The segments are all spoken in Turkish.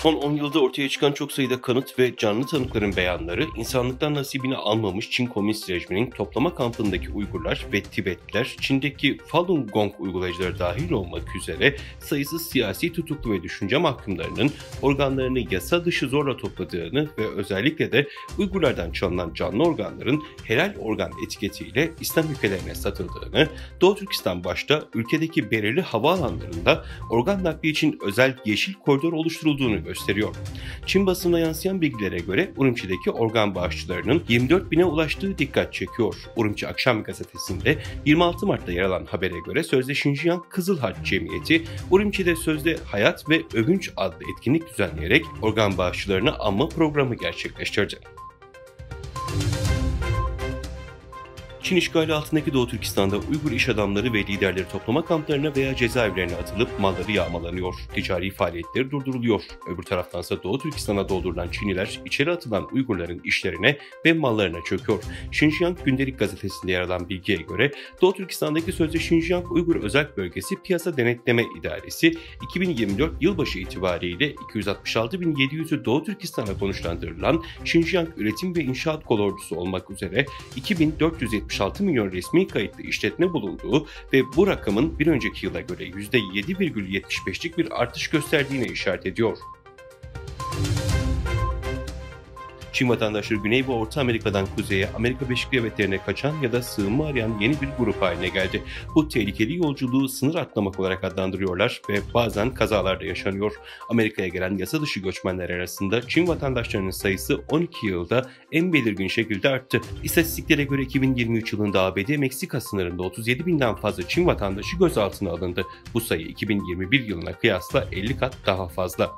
Son 10 yılda ortaya çıkan çok sayıda kanıt ve canlı tanıkların beyanları, insanlıktan nasibini almamış Çin Komünist rejiminin toplama kampındaki Uygurlar ve Tibetliler, Çin'deki Falun Gong uygulayıcıları dahil olmak üzere sayısız siyasi tutuklu ve düşünce mahkumlarının organlarını yasa dışı zorla topladığını ve özellikle de Uygurlardan çalınan canlı organların helal organ etiketiyle İslam ülkelerine satıldığını, Doğu Türkistan başta ülkedeki belirli havaalanlarında organ nakli için özel yeşil koridor oluşturulduğunu gösteriyor. Çin basınına yansıyan bilgilere göre Urumçi'deki organ bağışçılarının 24 bine ulaştığı dikkat çekiyor. Urumçi Akşam Gazetesi'nde 26 Mart'ta yer alan habere göre sözde Şinjiang Kızıl Haç Cemiyeti, Urumçi'de sözde Hayat ve Övünç adlı etkinlik düzenleyerek organ bağışçılarını anma programı gerçekleştirdi. Çin işgali altındaki Doğu Türkistan'da Uygur iş adamları ve liderleri toplama kamplarına veya cezaevlerine atılıp malları yağmalanıyor. Ticari faaliyetleri durduruluyor. Öbür taraftansa Doğu Türkistan'a doldurulan Çinliler içeri atılan Uygurların işlerine ve mallarına çöküyor. Xinjiang Gündelik Gazetesi'nde yer alan bilgiye göre Doğu Türkistan'daki sözde Xinjiang Uygur Özel Bölgesi Piyasa Denetleme İdaresi 2024 yılbaşı itibariyle 266.700'ü Doğu Türkistan'a konuşlandırılan Xinjiang Üretim ve İnşaat Kolordusu olmak üzere 2476 milyon resmi kayıtlı işletme bulunduğu ve bu rakamın bir önceki yıla göre %7,75'lik bir artış gösterdiğine işaret ediyor. Çin vatandaşları Güney ve Orta Amerika'dan kuzeye Amerika Birleşik Devletleri'ne kaçan ya da sığınma arayan yeni bir grup haline geldi. Bu tehlikeli yolculuğu sınır atlamak olarak adlandırıyorlar ve bazen kazalarda yaşanıyor. Amerika'ya gelen yasa dışı göçmenler arasında Çin vatandaşlarının sayısı 12 yılda en belirgin şekilde arttı. İstatistiklere göre 2023 yılında ABD-Meksika sınırında 37 binden fazla Çin vatandaşı gözaltına alındı. Bu sayı 2021 yılına kıyasla 50 kat daha fazla.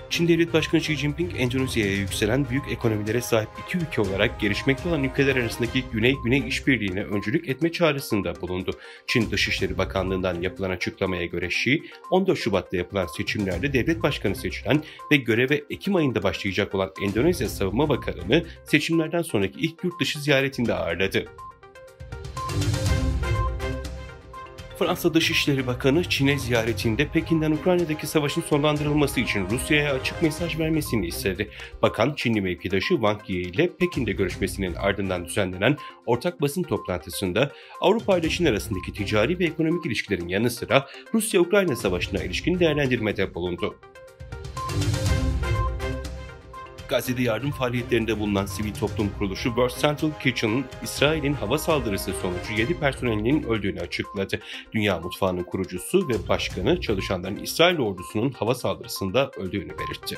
Çin Devlet Başkanı Xi Jinping, Endonezya'ya yükselen büyük ekonomilere sahip iki ülke olarak gelişmekte olan ülkeler arasındaki Güney-Güney işbirliğine öncülük etme çağrısında bulundu. Çin Dışişleri Bakanlığı'ndan yapılan açıklamaya göre Xi, 14 Şubat'ta yapılan seçimlerde devlet başkanı seçilen ve göreve Ekim ayında başlayacak olan Endonezya Savunma Bakanı'nı seçimlerden sonraki ilk yurt dışı ziyaretinde ağırladı. Fransa Dışişleri Bakanı Çin'e ziyaretinde Pekin'den Ukrayna'daki savaşın sonlandırılması için Rusya'ya açık mesaj vermesini istedi. Bakan, Çinli mevkidaşı Wang Yi ile Pekin'de görüşmesinin ardından düzenlenen ortak basın toplantısında Avrupa ile Çin arasındaki ticari ve ekonomik ilişkilerin yanı sıra Rusya-Ukrayna savaşına ilişkin değerlendirmede bulundu. Gazze'de yardım faaliyetlerinde bulunan sivil toplum kuruluşu World Central Kitchen'ın İsrail'in hava saldırısı sonucu 7 personelinin öldüğünü açıkladı. Dünya Mutfağı'nın kurucusu ve başkanı çalışanların İsrail ordusunun hava saldırısında öldüğünü belirtti.